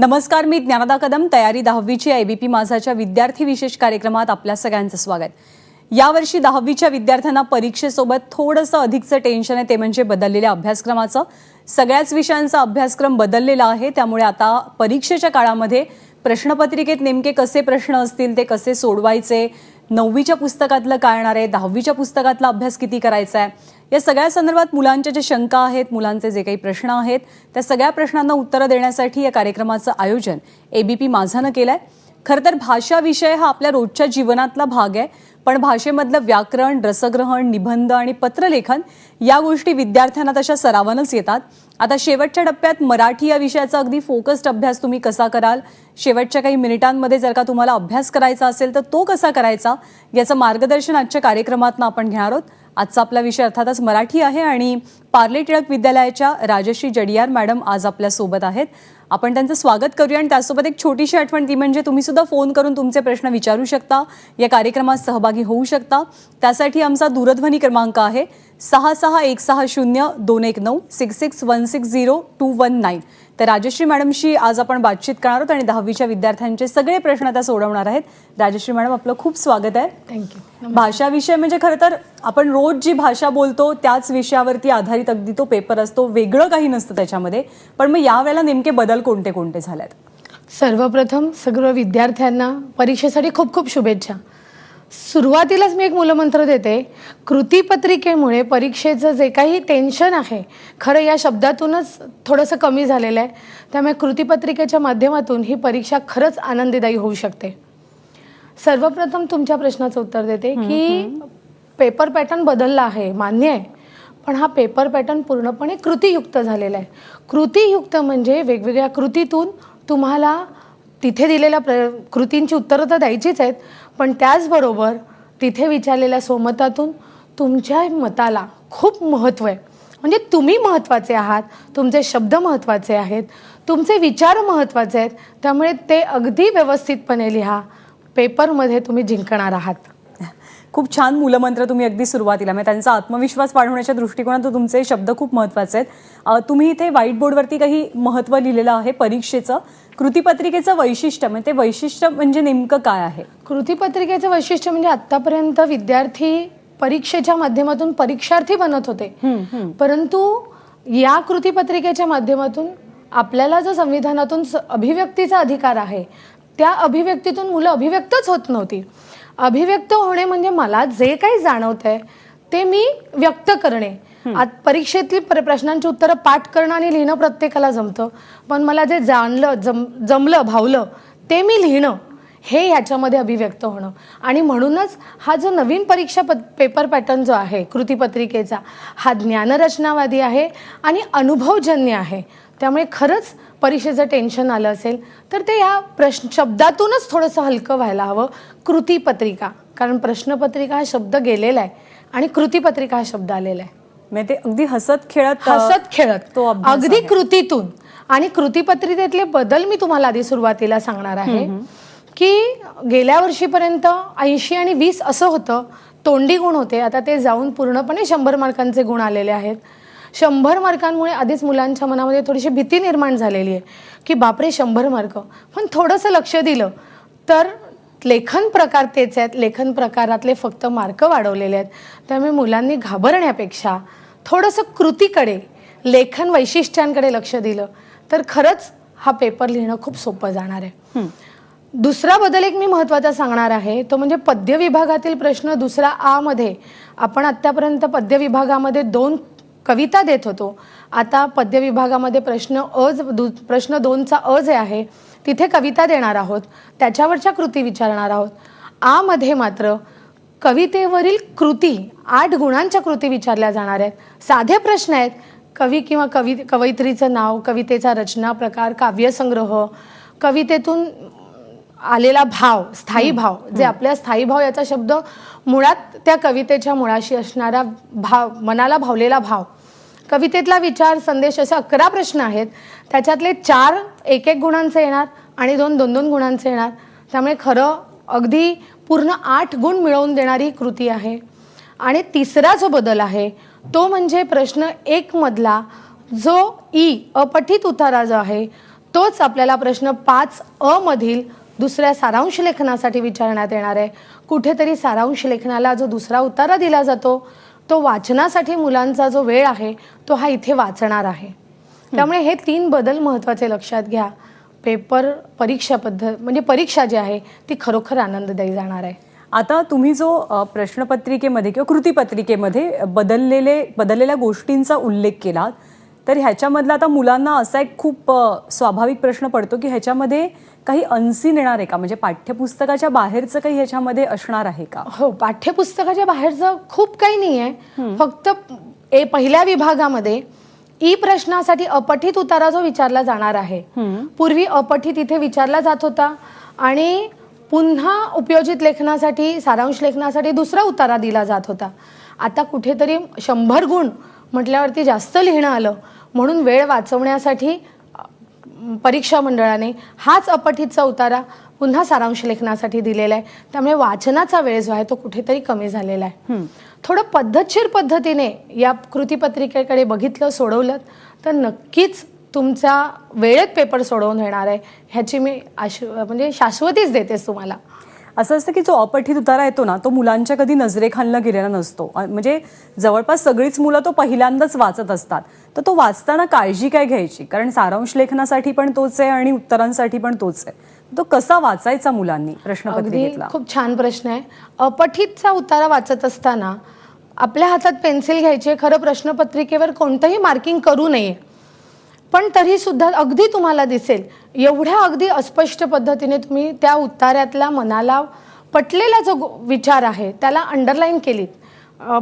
नमस्कार, मी ज्ञानदा कदम. तयारी 10वीची एबीपी माझाच्या विद्यार्थी विशेष कार्यक्रमात आपल्या सगळ्यांचं स्वागत. यावर्षी 10वीच्या विद्यार्थ्यांना परीक्षेसोबत थोडंसं अधिकचं टेन्शन आहे, ते म्हणजे बदललेल्या अभ्यासक्रमाचं. सगळ्याच विषयांचा अभ्यासक्रम बदललेला आहे, त्यामुळे आता परीक्षेच्या काळामध्ये प्रश्नपत्रिकेत नेमके कसे प्रश्न असतील, ते कसे सोडवायचे, 9वीच्या पुस्तकातलं काय येणार आहे, 10वीच्या पुस्तकातला अभ्यास किती करायचा आहे, या सगळ्या संदर्भात मुलांच्या ज्या शंका आहेत, मुलांचे जे काही प्रश्न आहेत, त्या सगळ्या प्रश्नांना उत्तरं देण्यासाठी या कार्यक्रमाचं आयोजन एबीपी माझानं केलंय. खरं तर भाषा विषय हा आपल्या रोजच्या जीवनातला भाग आहे, पण भाषेमधलं व्याकरण, रसग्रहण, निबंध आणि पत्रलेखन या गोष्टी विद्यार्थ्यांना तशा सरावानच येतात. आता शेवटच्या टप्प्यात मराठी या विषयाचा अगदी फोकस्ड अभ्यास तुम्ही कसा कराल, शेवटच्या काही मिनिटांमध्ये जर का तुम्हाला अभ्यास करायचा असेल तर तो कसा करायचा, याचं मार्गदर्शन आजच्या कार्यक्रमातून आपण घेणार आहोत. आजचा आपला विषय अर्थातच मराठी आहे आणि पार्ले टिळक विद्यालयाच्या राजश्री जडियार मॅडम आज आपल्या सोबत आहेत. आपण त्यांचं स्वागत करूया आणि त्यासोबत एक छोटीशी आठवण, ती म्हणजे तुम्ही सुद्धा फोन करून तुमचे प्रश्न विचारू शकता, या कार्यक्रमात सहभागी होऊ शकता. त्यासाठी आमचा दूरध्वनी क्रमांक आहे 66160219 66160219. तर राजश्री मॅडमशी आज आपण बातचीत करणार आहोत आणि 10वीच्या विद्यार्थ्यांचे सगळे प्रश्न त्या सोडवणार आहेत. राजश्री मॅडम, आपलं खूप स्वागत आहे. थँक्यू. भाषा विषय म्हणजे खरं तर आपण रोज जी भाषा बोलतो त्याच विषयावरती आधारित अगदी तो पेपर असतो, वेगळं काही नसतं त्याच्यामध्ये. पण मग यावेळेला नेमके बदल कोणते कोणते झालेत? सर्वप्रथम सगळं विद्यार्थ्यांना परीक्षेसाठी खूप खूप शुभेच्छा. सुरुवातीलाच मी एक मूलमंत्र देते, कृतीपत्रिकेमुळे परीक्षेचं जे काही टेन्शन आहे खरं या शब्दातूनच थोडंसं कमी झालेलं आहे. त्यामुळे कृतीपत्रिकेच्या माध्यमातून ही परीक्षा खरंच आनंददायी होऊ शकते. सर्वप्रथम तुमच्या प्रश्नाचं उत्तर देते की पेपर पॅटर्न बदलला आहे, मान्य आहे, पण हा पेपर पॅटर्न पूर्णपणे कृतीयुक्त झालेला आहे. कृतीयुक्त म्हणजे वेगवेगळ्या कृतीतून तुम्हाला तिथे दिलेल्या कृतींची उत्तरं तर द्यायचीच आहेत, पण त्याचबरोबर तिथे विचारलेल्या स्वमतातून तुमच्या मताला खूप महत्त्व आहे. म्हणजे तुम्ही महत्त्वाचे आहात, तुमचे शब्द महत्त्वाचे आहेत, तुमचे विचार महत्त्वाचे आहेत. त्यामुळे ते अगदी व्यवस्थितपणे लिहा, पेपरमध्ये तुम्ही जिंकणार आहात. खूप छान मूलमंत्र तुम्ही अगदी सुरुवातीला, म्हणजे त्यांचा आत्मविश्वास वाढवण्याच्या दृष्टिकोनातून तुमचे शब्द खूप महत्त्वाचे आहेत. तुम्ही इथे व्हाईट बोर्डवरती काही महत्त्व लिहिलेलं आहे परीक्षेचं. कृतीपत्रिकेचं वैशिष्ट्य म्हणजे ते वैशिष्ट्य म्हणजे नेमकं काय आहे? कृतीपत्रिकेचं वैशिष्ट्य म्हणजे आतापर्यंत विद्यार्थी परीक्षेच्या माध्यमातून परीक्षार्थी बनत होते, परंतु या कृतीपत्रिकेच्या माध्यमातून आपल्याला जो संविधानातून अभिव्यक्तीचा अधिकार आहे त्या अभिव्यक्तीतून मुलं अभिव्यक्तच होत नव्हती. अभिव्यक्त होणे म्हणजे मला जे काही जाणवतंय ते मी व्यक्त करणे. परीक्षेतली प्रश्नांची उत्तरं पाठ करणं आणि लिहिणं प्रत्येकाला जमतं, पण मला जे जाणलं, जमलं, भावलं ते मी लिहिणं, हे याच्यामध्ये अभिव्यक्त होणं. आणि म्हणूनच हा जो नवीन परीक्षा पेपर पॅटर्न जो आहे कृतीपत्रिकेचा, हा ज्ञानरचनावादी आहे आणि अनुभवजन्य आहे. त्यामुळे खरंच परीक्षेचं टेन्शन आलं असेल तर ते या शब्दातूनच थोडंसं हलकं व्हायला हवं. कृतीपत्रिका, कारण प्रश्नपत्रिका हा शब्द गेलेला आहे आणि कृतीपत्रिका हा शब्द आलेला आहे. म्हणजे ते अगदी हसत खेळत तो अगदी कृतीतून. आणि कृतीपत्रिकेतले बदल मी तुम्हाला आधी सुरुवातीला सांगणार आहे की गेल्या वर्षीपर्यंत 80 आणि 20 असं होतं, तोंडी गुण होते. आता ते जाऊन पूर्णपणे 100 मार्कांचे गुण आलेले आहेत. 100 मार्कांमुळे आधीच मुलांच्या मनामध्ये थोडीशी भीती निर्माण झालेली आहे की बापरे 100 मार्क. पण थोडंसं लक्ष दिलं तर लेखन प्रकार तेच आहेत, लेखन प्रकारातले फक्त मार्क वाढवलेले आहेत. त्यामुळे मुलांनी घाबरण्यापेक्षा थोडंसं कृतीकडे, लेखन वैशिष्ट्यांकडे लक्ष दिलं तर खरंच हा पेपर लिहिणं खूप सोपं जाणार आहे. दुसरा बदल एक मी महत्त्वाचा सांगणार आहे, तो म्हणजे पद्य विभागातील प्रश्न. दुसरा आ मध्ये आपण आत्तापर्यंत पद्य विभागामध्ये 2 कविता देत होतो. आता पद्य विभागामध्ये प्रश्न 2चा अ जे आहे तिथे कविता देणार आहोत, त्याच्यावरच्या कृती विचारणार आहोत. आ मध्ये मात्र कवितेवरील कृती, 8 गुणांच्या कृती विचारल्या जाणार आहेत. साधे प्रश्न आहेत. कवी किंवा कवयित्रीचं नाव, कवितेचा रचना प्रकार, काव्यसंग्रह, कवितेतून आलेला भाव, स्थायी भाव, जे आपल्या स्थायी भाव याचा शब्द मुळात त्या कवितेच्या मुळाशी असणारा भाव, मनाला भावलेला भाव, कवितेतला विचार, संदेश, असे 11 प्रश्न आहेत. त्याच्यातले 4 1-1 गुणांचे येणार आणि 2-2 गुणांचे येणार. त्यामुळे खरं अगदी पूर्ण 8 गुण मिळवून देणारी कृती आहे. आणि तिसरा जो बदल आहे तो म्हणजे प्रश्न 1 मधला जो अपठित उतारा जो आहे तोच आपल्याला प्रश्न 5 मधील दुसऱ्या सारांश लेखनासाठी विचारण्यात येणार आहे. कुठेतरी सारांश लेखनाला जो दुसरा उतारा दिला जातो तो वाचनासाठी मुलांचा जो वेळ आहे तो हा इथे वाचणार आहे. त्यामुळे हे 3 बदल महत्त्वाचे लक्षात घ्या. पेपर परीक्षा पद्धत म्हणजे परीक्षा जी आहे ती खरोखर आनंददायी जाणार आहे. आता तुम्ही जो प्रश्नपत्रिकेमध्ये किंवा कृतीपत्रिकेमध्ये बदललेल्या गोष्टींचा उल्लेख केला, तर ह्याच्यामधला आता मुलांना असा एक खूप स्वाभाविक प्रश्न पडतो की ह्याच्यामध्ये काही अनसीन येणार आहे का? म्हणजे पाठ्यपुस्तकाच्या बाहेरचं काही ह्याच्यामध्ये असणार आहे का? हो, पाठ्यपुस्तकाच्या बाहेरचं खूप काही नाही आहे. फक्त पहिल्या विभागामध्ये ई प्रश्नासाठी अपठित उतारा जो विचारला जाणार आहे, पूर्वी अपठित इथे विचारला जात होता आणि पुन्हा उपयोजित लेखनासाठी सारांश लेखनासाठी दुसरा उतारा दिला जात होता. आता कुठेतरी 100 गुण म्हटल्यावरती जास्त लिहिणं आलं, म्हणून वेळ वाचवण्यासाठी परीक्षा मंडळाने हाच अपठितचा उतारा पुन्हा सारांश लेखनासाठी दिलेला आहे. त्यामुळे वाचनाचा वेळ जो आहे तो कुठेतरी कमी झालेला आहे. थोडं पद्धतशीर पद्धतीने या कृतीपत्रिकेकडे बघितलं, सोडवलं तर नक्कीच तुमचा वेळेत पेपर सोडवून येणार आहे, ह्याची मी म्हणजे शाश्वतीच देतेस तुम्हाला. असं असतं की जो अपठित उतारा येतो ना तो मुलांच्या कधी नजरेखालनं गेलेला नसतो. म्हणजे जवळपास सगळीच मुलं तो पहिल्यांदाच वाचत असतात. तर तो वाचताना काळजी काय घ्यायची? कारण सारांश लेखनासाठी पण तोच आहे आणि उत्तरांसाठी पण तोच आहे. तो कसा वाचायचा मुलांनी प्रश्नपत्रिकेतला? खूप छान प्रश्न आहे. अपठितचा उतारा वाचत असताना आपल्या हातात पेन्सिल घ्यायची. खरं प्रश्नपत्रिकेवर कोणतंही मार्किंग करू नये, पण तरी सुद्धा अगदी तुम्हाला दिसेल एवढ्या अगदी अस्पष्ट पद्धतीने तुम्ही त्या उत्तरातला मनाला पटलेला जो विचार आहे त्याला अंडरलाईन केलीत,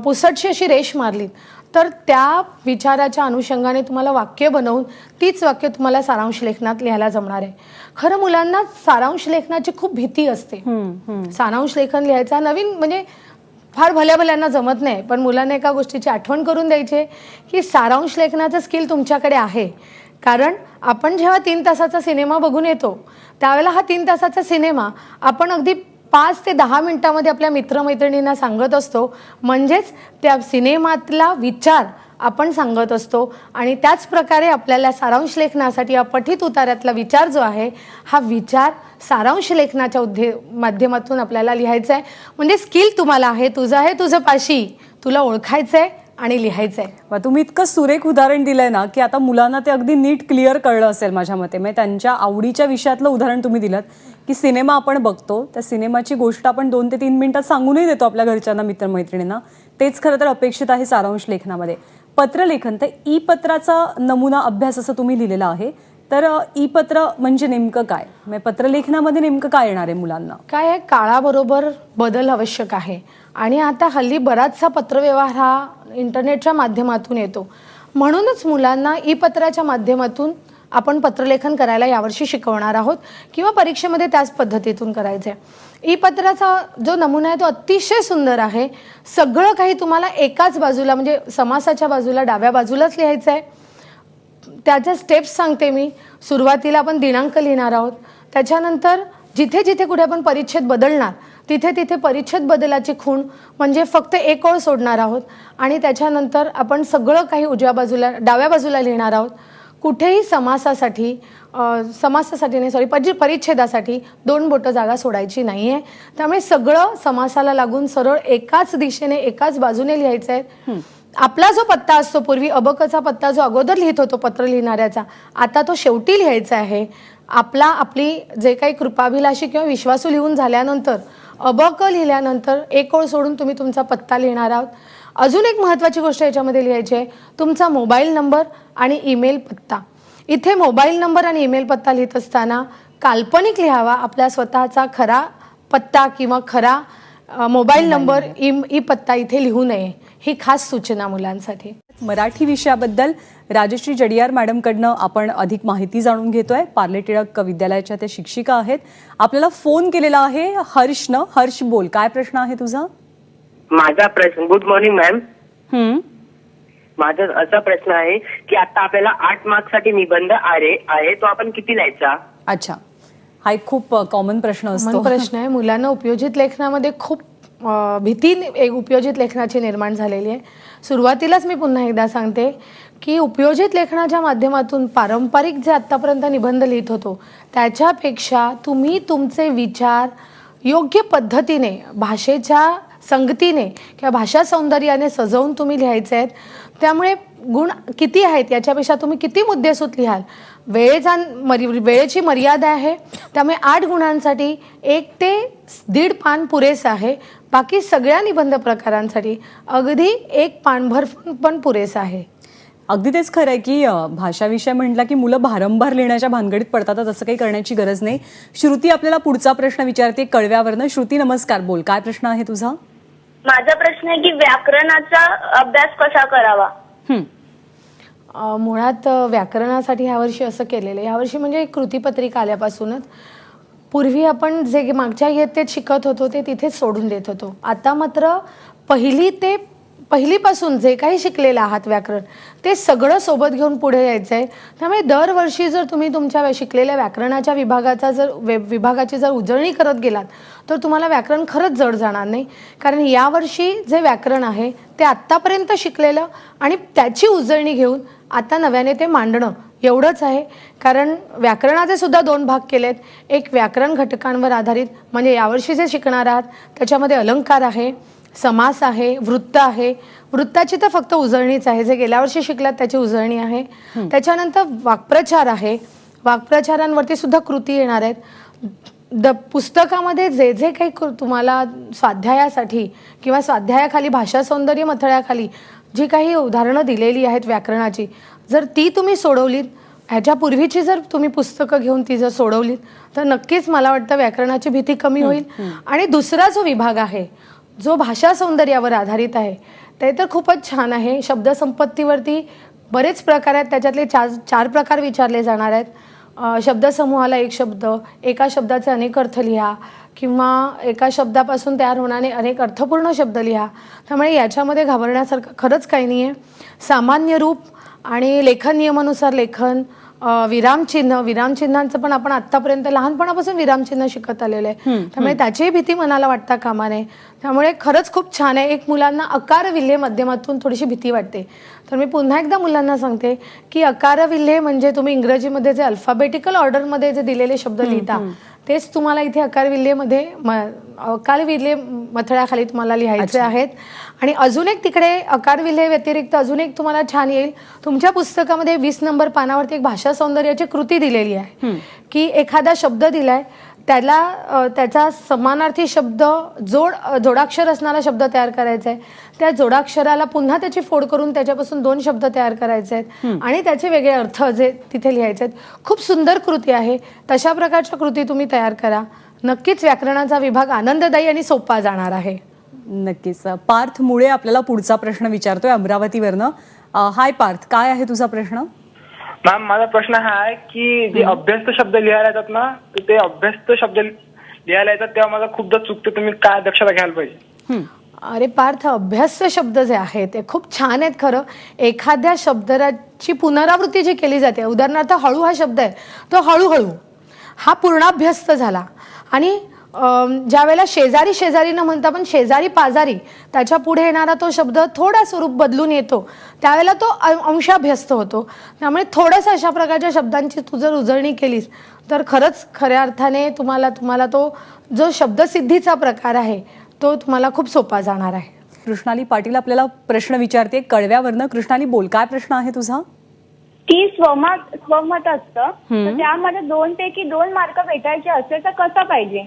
पुसटशी अशी रेष मारलीत, तर त्या विचाराच्या अनुषंगाने तुम्हाला वाक्य बनवून तीच वाक्य तुम्हाला सारांश लेखनात लिहायला जमणार आहे. खरं मुलांना सारांश लेखनाची खूप भीती असते. सारांश लेखन लिहायचा नवीन म्हणजे फार भल्याभल्यांना जमत नाही, पण मुलांना एका गोष्टीची आठवण करून द्यायची की सारांश लेखनाचं स्किल तुमच्याकडे आहे. कारण आपण जेव्हा 3 तासाचा सिनेमा बघून येतो त्यावेळेला हा 3 तासाचा सिनेमा आपण अगदी 5 ते 10 मिनिटांमध्ये आपल्या मित्रमैत्रिणींना सांगत असतो. म्हणजेच त्या सिनेमातला विचार आपण सांगत असतो आणि त्याच प्रकारे आपल्याला सारांश लेखनासाठी अपठित उतार्यातला विचार जो आहे हा विचार सारांश लेखनाच्या माध्यमातून आपल्याला लिहायचा आहे. म्हणजे स्किल तुम्हाला आहे, तुझं आहे तुझं पाशी, तुला ओळखायचं आहे आणि लिहायचं आहे. तुम्ही इतकं सुरेख उदाहरण दिलंय ना की आता मुलांना ते अगदी नीट क्लिअर कळलं असेल माझ्या मते. म्हणजे त्यांच्या आवडीच्या विषयातलं उदाहरण तुम्ही दिलं की सिनेमा आपण बघतो, त्या सिनेमाची गोष्ट आपण 2 ते 3 मिनिटात सांगूनही देतो आपल्या घरच्यांना, मित्रमैत्रिणींना. तेच खरं तर अपेक्षित आहे सारांश लेखनामध्ये. पत्रलेखन, तर ई पत्राचा नमुना अभ्यास असं तुम्ही लिहिलेला आहे. तर ई पत्र म्हणजे नेमकं काय? म्हणजे पत्रलेखनामध्ये नेमकं काय येणार आहे मुलांना? काय आहे, काळाबरोबर बदल आवश्यक आहे आणि आता हल्ली बराचसा पत्रव्यवहार हा इंटरनेटच्या माध्यमातून येतो. म्हणूनच मुलांना ई पत्राच्या माध्यमातून आपण पत्रलेखन करायला यावर्षी शिकवणार आहोत किंवा परीक्षेमध्ये त्याच पद्धतीतून करायचं आहे. ई पत्राचा जो नमुना आहे तो अतिशय सुंदर आहे. सगळं काही तुम्हाला एकाच बाजूला म्हणजे समासाच्या बाजूला डाव्या बाजूलाच लिहायचं आहे. त्याच्या स्टेप्स सांगते मी. सुरुवातीला आपण दिनांक लिहिणार आहोत, त्याच्यानंतर जिथे जिथे कुठे आपण परिच्छेद बदलणार तिथे तिथे परिच्छेद बदलाची खूण म्हणजे फक्त एक ओळ सोडणार आहोत आणि त्याच्यानंतर आपण सगळं काही उजव्या बाजूला डाव्या बाजूला लिहिणार आहोत. कुठेही समासासाठी परिच्छेदासाठी 2 बोटं जागा सोडायची नाही आहे. त्यामुळे सगळं समासाला लागून सरळ एकाच दिशेने एकाच बाजूने लिहायचं आहे. आपला जो पत्ता असतो, पूर्वी अबकचा पत्ता जो अगोदर लिहित होतो पत्र लिहिणाऱ्याचा, आता तो शेवटी लिहायचा आहे. आपली जे काही कृपाभिलाषी किंवा विश्वासू लिहून झाल्यानंतर अबक लिहिल्यानंतर एक ओळ सोडून तुम्ही तुमचा पत्ता लिहिणार आहोत. अजून एक महत्त्वाची गोष्ट याच्यामध्ये लिहायची आहे, तुमचा मोबाईल नंबर आणि ईमेल पत्ता. इथे मोबाईल नंबर आणि ईमेल पत्ता लिहित असताना काल्पनिक लिहावा, आपल्या स्वतःचा खरा पत्ता किंवा खरा मोबाईल नंबर ई पत्ता इथे लिहू नये. ही खास सूचना मुलांसाठी. मराठी विषयाबद्दल राजश्री जडियार मॅडमकडनं आपण अधिक माहिती जाणून घेतोय. पार्ले टिळक विद्यालयाच्या त्या शिक्षिका आहेत. आपल्याला फोन केलेला आहे हर्षनं. हर्ष, बोल, काय प्रश्न आहे तुझा? माझा प्रश्न, गुड मॉर्निंग मॅम. माझा असा प्रश्न आहे की आता आपल्याला 8 मार्क्ससाठी निबंध आहे तो आपण किती लिहायचा? अच्छा, हा एक खूप कॉमन प्रश्न असतो. प्रश्न आहे. मुलांना उपयोजित लेखनामध्ये खूप भीती एक उपयोजित लेखनाची निर्माण झालेली आहे. सुरुवातीलाच मी पुन्हा एकदा सांगते की उपयोजित लेखनाच्या माध्यमातून पारंपरिक जे आत्तापर्यंत निबंध लिहित होतो त्याच्यापेक्षा तुम्ही तुमचे विचार योग्य पद्धतीने भाषेच्या संगतीने किंवा भाषा सौंदर्याने सजवून तुम्ही लिहायचे आहेत. त्यामुळे गुण किती आहेत याच्यापेक्षा तुम्ही किती मुद्देसूद लिहाल. वेळेची मर्यादा आहे, त्यामुळे 8 गुणांसाठी 1 ते 1.5 पान पुरेसं आहे. बाकी सगळ्या निबंध प्रकारांसाठी अगदी 1 पानभर पण पुरेसं आहे. अगदी तेच खरं आहे की भाषा विषय म्हटला की मुलं भारंभार लिहिण्याच्या भानगडीत पडतात, तसं काही करण्याची गरज नाही. श्रुती आपल्याला पुढचा प्रश्न विचारते कळव्यावरनं. श्रुती नमस्कार, बोल, काय प्रश्न आहे तुझा? माझा प्रश्न आहे की व्याकरणाचा अभ्यास कसा करावा. मुळात व्याकरणासाठी ह्यावर्षी असं केलेलं आहे. ह्यावर्षी म्हणजे एक कृतीपत्रिका आल्यापासूनच पूर्वी आपण जे मागच्या इयत्तेत शिकत होतो ते तिथेच सोडून देत होतो. आता मात्र पहिलीपासून जे काही शिकलेलं आहात व्याकरण ते सगळं सोबत घेऊन पुढे यायचं आहे. त्यामुळे दरवर्षी जर तुम्ही तुमच्या शिकलेल्या व्याकरणाच्या विभागाची जर उजळणी करत गेलात तर तुम्हाला व्याकरण खरंच जड जाणार नाही. कारण यावर्षी जे व्याकरण आहे ते आत्तापर्यंत शिकलेलं आणि त्याची उजळणी घेऊन आता नव्याने ते मांडणं एवढंच आहे. कारण व्याकरणाचे सुद्धा 2 भाग केलेत. एक व्याकरण घटकांवर आधारित म्हणजे यावर्षी जे शिकणार आहात त्याच्यामध्ये अलंकार आहे, समास आहे, वृत्त आहे. वृत्ताची तर फक्त उजळणीच आहे, जे गेल्या वर्षी शिकलात त्याची उजळणी आहे. त्याच्यानंतर वाक्प्रचार आहे. वाक्प्रचारांवरती सुद्धा कृती येणार आहेत. पुस्तकामध्ये जे जे काही तुम्हाला स्वाध्यायासाठी किंवा स्वाध्यायाखाली भाषा सौंदर्य मथळ्याखाली जी काही उदाहरणं दिलेली आहेत व्याकरणाची, जर ती तुम्ही सोडवलीत, ह्याच्यापूर्वीची जर तुम्ही पुस्तकं घेऊन ती जर सोडवलीत तर नक्कीच मला वाटतं व्याकरणाची भीती कमी होईल. आणि दुसरा जो विभाग आहे जो भाषा सौंदर्यावर आधारित आहे ते तर खूपच छान आहे. शब्दसंपत्तीवरती बरेच प्रकार आहेत, त्याच्यातले 4 प्रकार विचारले जाणार आहेत. शब्दसमूहाला 1 शब्द, एका शब्दाचे अनेक अर्थ लिहा किंवा एका शब्दापासून तयार होणारे अनेक अर्थपूर्ण शब्द लिहा. त्यामुळे याच्यामध्ये घाबरण्यासारखं खरंच काही नाही आहे. सामान्य रूप आणि लेखन नियमानुसार लेखन, विरामचिन्हांचं पण आपण आतापर्यंत लहानपणापासून विरामचिन्ह शिकत आलेलं आहे. त्यामुळे त्याचीही भीती मनाला वाटता कामा नये. त्यामुळे खरंच खूप छान आहे. एक मुलांना अकार विल्हे माध्यमातून थोडीशी भीती वाटते, तर मी पुन्हा एकदा मुलांना सांगते की अकार विल्हे म्हणजे तुम्ही इंग्रजीमध्ये जे अल्फाबेटिकल ऑर्डरमध्ये जे दिलेले शब्द लिहिता तेच तुम्हाला इथे अकार विल्हे मथळ्याखाली तुम्हाला लिहायचे आहेत. आणि अजून एक तिकडे अकार विल्हे व्यतिरिक्त अजून एक तुम्हाला छान येईल. तुमच्या पुस्तकामध्ये 20 नंबर पानावरती एक भाषा सौंदर्याची कृती दिलेली आहे की एखादा शब्द दिलाय त्याचा समानार्थी शब्द जोडाक्षर असणारा शब्द तयार करायचा आहे. त्या जोडाक्षराला पुन्हा त्याची फोड करून त्याच्यापासून 2 शब्द तयार करायचे आहेत आणि त्याचे वेगळे अर्थ जे तिथे लिहायचे आहेत. खूप सुंदर कृती आहे. तशा प्रकारच्या कृती तुम्ही तयार करा. नक्कीच व्याकरणाचा विभाग आनंददायी आणि सोपा जाणार आहे. नक्कीच. पार्थ मुळे आपल्याला पुढचा प्रश्न विचारतोय अमरावतीवरनं. हाय पार्थ, काय आहे तुझा प्रश्न? मॅम, माझा प्रश्न हा आहे की जे अभ्यस्त शब्द लिहायला येतात ना, ते अभ्यस्त शब्द लिहायला येतात तेव्हा मला खूपदा चुकते. तुम्ही काय दक्षता घ्यायला पाहिजे? अरे पार्थ, अभ्यस्त शब्द जे आहेत ते खूप छान आहेत खरं. एखाद्या शब्दाची पुनरावृत्ती जी केली जाते, उदाहरणार्थ हळू हा शब्द आहे तो हळूहळू हा पूर्णाभ्यस्त झाला. आणि ज्या वेळेला शेजारी न म्हणता पण शेजारी पाजारी त्याच्या पुढे येणारा तो शब्द थोडा स्वरूप बदलून येतो, त्यावेळेला तो अंशाभ्यस्त होतो. त्यामुळे थोडंसं अशा प्रकारच्या शब्दांची तू जर उजळणी केलीस तर खरंच खऱ्या अर्थाने तुम्हाला तो जो शब्दसिद्धीचा प्रकार आहे तो तुम्हाला खूप सोपा जाणार आहे. कृष्णाली पाटील आपल्याला प्रश्न विचारते कळव्यावरनं. कृष्णाली, बोल, काय प्रश्न आहे तुझा? की स्वमत असतं तर त्यामध्ये 2 पैकी 2 मार्क भेटायचे असेल तर कसं पाहिजे?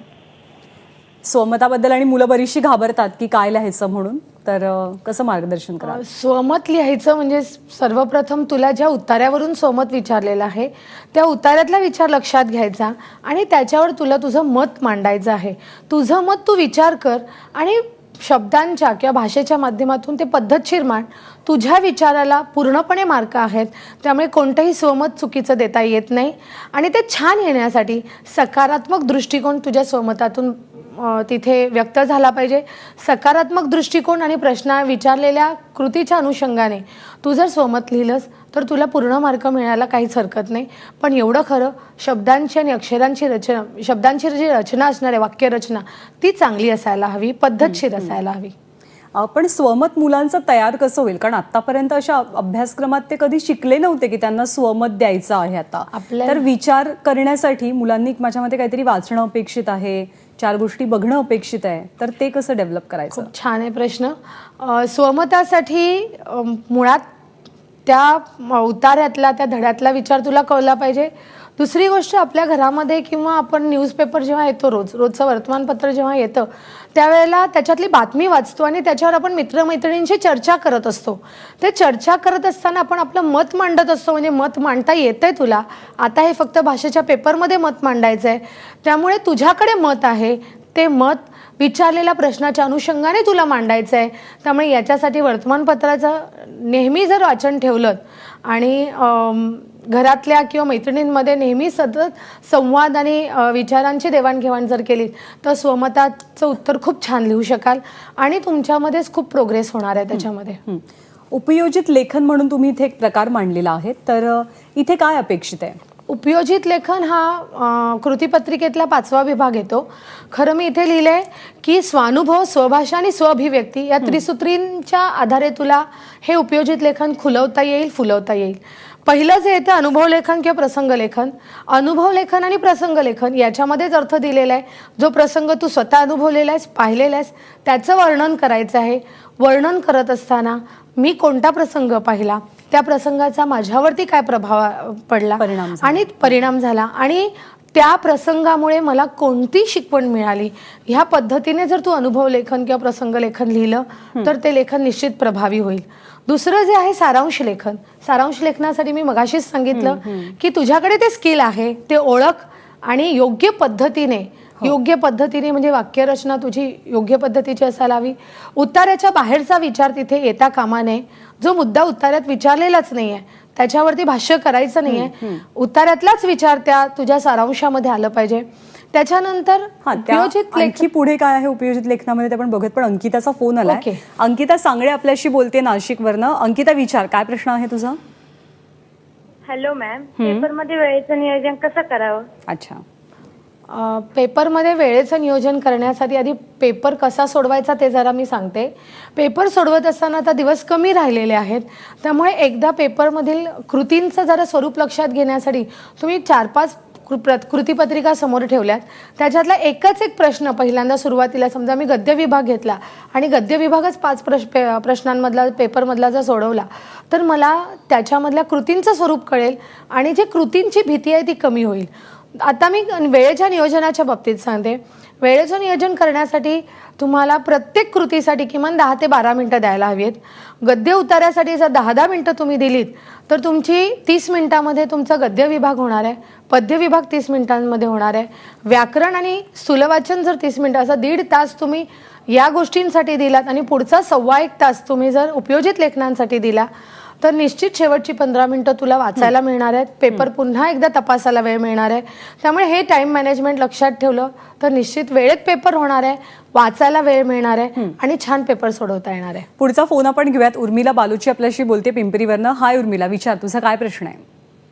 स्वमताबद्दल आणि मुलं बरीचशी घाबरतात की काय लिहायचं म्हणून, तर कसं मार्गदर्शन करा? स्वमत लिहायचं म्हणजे सर्वप्रथम तुला ज्या उतार्यावरून स्वमत विचारलेलं आहे त्या उतार्यातला विचार लक्षात घ्यायचा आणि त्याच्यावर तुला तुझं मत मांडायचं आहे. तुझं मत तू विचार कर आणि शब्दांच्या किंवा भाषेच्या माध्यमातून ते पद्धतशीर मांड. तुझ्या विचाराला पूर्णपणे मार्क आहेत, त्यामुळे कोणतंही स्वमत चुकीचं देता येत नाही. आणि ते छान येण्यासाठी सकारात्मक दृष्टिकोन तुझ्या स्वमतातून तिथे व्यक्त झाला पाहिजे. सकारात्मक दृष्टिकोन आणि प्रश्न विचारलेल्या कृतीच्या अनुषंगाने तू जर स्वमत लिहिलंस तर तुला पूर्ण मार्क मिळायला काहीच हरकत नाही. पण एवढं खरं, शब्दांची आणि अक्षरांची रचना, शब्दांची जी रचना असणार आहे, वाक्यरचना, ती चांगली असायला हवी, पद्धतशीर असायला हवी. पण स्वमत मुलांचं तयार कसं होईल? कारण आतापर्यंत अशा अभ्यासक्रमात ते कधी शिकले नव्हते की त्यांना स्वमत द्यायचं आहे. आता तर विचार करण्यासाठी मुलांनी माझ्या मते काहीतरी वाचणं अपेक्षित आहे, 4 गोष्टी बघणं अपेक्षित आहे. तर ते कसं डेव्हलप करायचं? खूप छान आहे प्रश्न. स्वमतासाठी मुळात त्या उतार्यातला, त्या धड्यातला विचार तुला कळला पाहिजे. दुसरी गोष्ट, आपल्या घरामध्ये किंवा आपण न्यूजपेपर जेव्हा येतो, रोजचं वर्तमानपत्र जेव्हा येतं त्यावेळेला त्याच्यातली बातमी वाचतो आणि त्याच्यावर आपण मित्रमैत्रिणींशी चर्चा करत असतो. ते चर्चा करत असताना आपण आपलं मत मांडत असतो. म्हणजे मत मांडता येतंय तुला, आता हे फक्त भाषेच्या पेपरमध्ये मत मांडायचं आहे. त्यामुळे तुझ्याकडे मत आहे, ते मत विचारलेल्या प्रश्नाच्या अनुषंगाने तुला मांडायचं आहे. त्यामुळे याच्यासाठी वर्तमानपत्राचं नेहमी जर वाचन ठेवलं आणि घरातल्या किंवा मैत्रिणींमध्ये नेहमी सतत संवाद आणि विचारांची देवाणघेवाण जर केली तर स्वमताचं उत्तर खूप छान लिहू शकाल आणि तुमच्यामध्येच खूप प्रोग्रेस होणार आहे त्याच्यामध्ये. उपयोजित लेखन म्हणून तुम्ही इथे एक प्रकार मांडलेला आहे, तर इथे काय अपेक्षित आहे? उपयोजित लेखन हा कृतीपत्रिकेतला 5वा विभाग येतो. खरं मी इथे लिहिलंय की स्वानुभव, स्वभाषा आणि स्वअभिव्यक्ती या त्रिसूत्रींच्या आधारे तुला हे उपयोजित लेखन खुलवता येईल, फुलवता येईल. पहिलं जे येतं अनुभव लेखन किंवा प्रसंग लेखन. अनुभव लेखन आणि प्रसंग लेखन याच्यामध्येच अर्थ दिलेला आहे. जो प्रसंग तू स्वतः अनुभवलेला आहेस, पाहिलेला आहेस, त्याचं वर्णन करायचं आहे. वर्णन करत असताना मी कोणता प्रसंग पाहिला, त्या प्रसंगाचा माझ्यावरती काय प्रभाव पडला आणि परिणाम झाला आणि त्या प्रसंगामुळे मला कोणती शिकवण मिळाली, ह्या पद्धतीने जर तू अनुभव लेखन किंवा प्रसंग लेखन लिहिलं तर ते लेखन निश्चित प्रभावी होईल. दुसरं जे आहे सारांश लेखन. सारांश लेखनासाठी मी मगाशीच सांगितलं की तुझ्याकडे ते स्किल आहे, ते ओळख आणि योग्य पद्धतीने म्हणजे वाक्यरचना तुझी योग्य पद्धतीची असायला हवी. उतार्याच्या बाहेरचा विचार तिथे येता कामा नये. जो मुद्दा उतार्यात विचारलेलाच नाहीये त्याच्यावरती भाष्य करायचं नाहीये. उतार्यातलाच विचार त्या तुझ्या सारांशामध्ये आलं पाहिजे. त्याच्यानंतर उपयोजित लेखन पुढे काय आहे उपयोजित लेखनामध्ये ते आपण बघत. पण अंकिताचा फोन आलाय. अंकिता सांगळे आपल्याशी बोलते नाशिकवरनं. अंकिता, विचार, काय प्रश्न आहे तुझा? हॅलो मॅम, पेपरमध्ये वेळेचं नियोजन कसं करावं? अच्छा, पेपरमध्ये वेळेचं नियोजन करण्यासाठी आधी पेपर कसा सोडवायचा ते जरा मी सांगते. पेपर सोडवत असताना आता दिवस कमी राहिलेले आहेत, त्यामुळे एकदा पेपरमधील कृतींचं जरा स्वरूप लक्षात घेण्यासाठी तुम्ही 4-5 कृतीपत्रिका समोर ठेवल्यात. त्याच्यातला एकच एक प्रश्न पहिल्यांदा सुरुवातीला, समजा मी गद्य विभाग घेतला आणि गद्य विभागच 5 प्रश्नांमधला पेपरमधला जर सोडवला तर मला त्याच्यामधल्या कृतींचं स्वरूप कळेल आणि जी कृतींची भीती आहे ती कमी होईल. आता मी वेळेच्या नियोजनाच्या बाबतीत सांगते. वेळेचं नियोजन करण्यासाठी तुम्हाला प्रत्येक कृतीसाठी किमान 10 ते 12 मिनिटं द्यायला हवी आहेत. गद्य उतार्यासाठी जर 10-10 मिनिटं तुम्ही दिलीत तर तुमची 30 मिनिटांमध्ये तुमचा गद्य विभाग होणार आहे, पद्य विभाग 30 मिनिटांमध्ये होणार आहे, व्याकरण आणि स्थूलवाचन जर 30 मिनिटं, असा 1.5 तास तुम्ही या गोष्टींसाठी दिलात आणि पुढचा 1.25 तास तुम्ही जर उपयोजित लेखनांसाठी दिला तर निश्चित शेवटची 15 मिनिटं तुला वाचायला मिळणार आहेत. पेपर पुन्हा एकदा तपासायला वेळ मिळणार आहे. त्यामुळे हे टाइम मॅनेजमेंट लक्षात ठेवलं तर निश्चित वेळेत पेपर होणार आहे, वाचायला वेळ मिळणार आहे आणि छान पेपर सोडवता येणार आहे. पुढचा फोन आपण घेऊयात. उर्मिला बालूची आपल्याशी बोलते पिंपरीवरनं. हाय उर्मिला, विचार, तुझा काय प्रश्न आहे?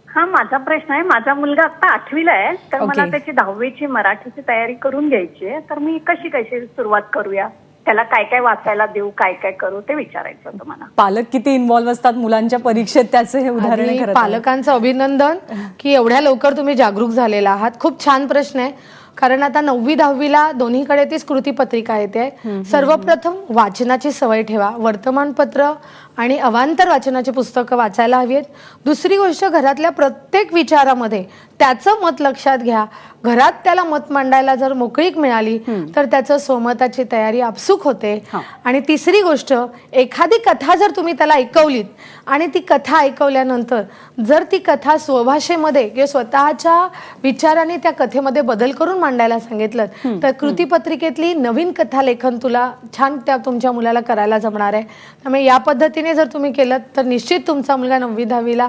हा, माझा प्रश्न आहे. माझा मुलगा आता 8वीला आहे, तर मला त्याची 10वीची मराठीची तयारी करून घ्यायची आहे. तर मी कशी सुरुवात करूया, त्याला काय काय वाचायला देऊ, काय काय करू, ते विचारायचं होतं मला. पालक किती इन्व्हॉल्व्ह असतात मुलांच्या परीक्षेत, त्याचं हे उदाहरण आहे. पालकांचं अभिनंदन की एवढ्या लवकर तुम्ही जागरूक झालेला आहात. खूप छान प्रश्न आहे. कारण आता 9वी-10वीला दोन्हीकडे तीच कृतीपत्रिका येते. सर्वप्रथम वाचनाची सवय ठेवा. वर्तमानपत्र आणि अवांतर वाचनाची पुस्तकं वाचायला हवी आहेत. दुसरी गोष्ट, घरातल्या प्रत्येक विचारामध्ये त्याचं मत लक्षात घ्या. घरात त्याला मत मांडायला जर मोकळीक मिळाली तर त्याचं स्वमताची तयारी आपसूक होते. आणि तिसरी गोष्ट, एखादी कथा जर तुम्ही त्याला ऐकवलीत आणि ती कथा ऐकवल्यानंतर जर ती कथा स्वभाषेमध्ये किंवा स्वतःच्या विचाराने त्या कथेमध्ये बदल करून मांडायला सांगितलं तर कृतीपत्रिकेतली नवीन कथा लेखन तुला छान त्या तुमच्या मुलाला करायला जमणार आहे. त्यामुळे या पद्धतीने जर तुम्ही केलं तर निश्चित तुमचा मुलगा 9वी-10वीला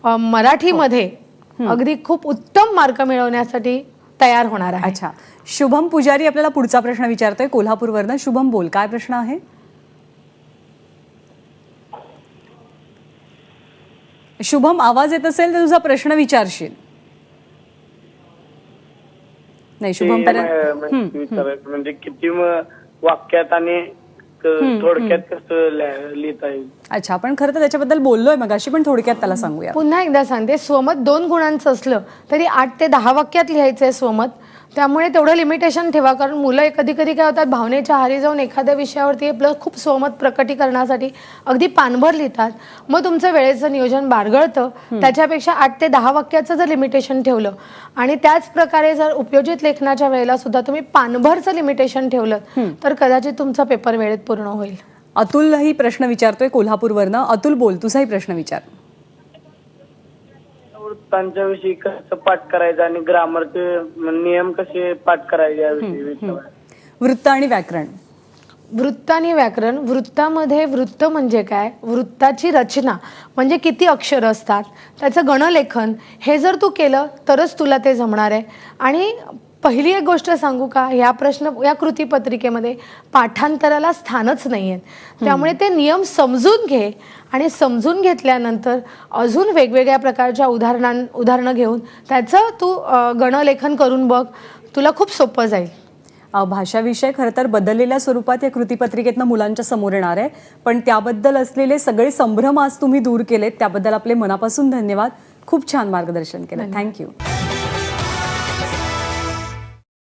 मराठीमध्ये अगदी खूप उत्तम मार्क मिळवण्यासाठी तयार होणार आहे. अच्छा, शुभम पुजारी आपल्याला पुढचा प्रश्न विचारतोय कोल्हापूरवरनं. शुभम, बोल, काय प्रश्न आहे? शुभम, आवाज येत असेल तर तुझा प्रश्न विचारशील. नाही शुभम म्हणजे किती वाक्यात आणि थोडक्यात कसं लिहिता येईल? अच्छा, आपण खरं तर त्याच्याबद्दल बोललोय मगाशी, पण थोडक्यात त्याला सांगूया. पुन्हा एकदा सांगते, स्वमत 2 गुणांचं असलं तरी 8 ते 10 वाक्यात लिहायचंय स्वमत. त्यामुळे तेवढं लिमिटेशन ठेवा, कारण मुलं कधी कधी काय होतात, भावनेच्या आहारी जाऊन एखाद्या विषयावरती आपलं खूप स्वमत प्रकटीकरणासाठी अगदी पानभर लिहितात. मग तुमचं वेळेचं नियोजन बारगळतं. त्याच्यापेक्षा 8 ते 10 वाक्याचं जर लिमिटेशन ठेवलं आणि त्याच प्रकारे जर उपयोजित लेखनाच्या वेळेला सुद्धा तुम्ही पानभरचं लिमिटेशन ठेवलं तर कदाचित तुमचा पेपर वेळेत पूर्ण होईल. अतुलही प्रश्न विचारतोय कोल्हापूरवरनं. अतुल, बोल, तुझाही प्रश्न विचार. वृत्तांच्या विषयी कसं पाठ करायचं आणि ग्रामरचे नियम कसे पाठ करायचे याविषयी. वृत्त आणि व्याकरण. वृत्त आणि व्याकरण. वृत्तामध्ये वृत्त म्हणजे काय, वृत्ताची रचना म्हणजे किती अक्षर असतात, त्याचं गणलेखन, हे जर तू केलं तरच तुला ते जमणार आहे. आणि पहिली एक गोष्ट सांगू का, या कृतीपत्रिकेमध्ये पाठांतराला स्थानच नाहीये. त्यामुळे ते नियम समजून घे आणि समजून घेतल्यानंतर अजून वेगवेगळ्या प्रकारच्या उदाहरणं घेऊन त्याचं तू गणलेखन करून बघ, तुला खूप सोपं जाईल. भाषा विषय खरं तर बदललेल्या स्वरूपात या कृतीपत्रिकेतनं मुलांच्या समोर येणार आहे, पण त्याबद्दल असलेले सगळे संभ्रम आज तुम्ही दूर केलेत, त्याबद्दल आपले मनापासून धन्यवाद. खूप छान मार्गदर्शन केलं. थँक्यू.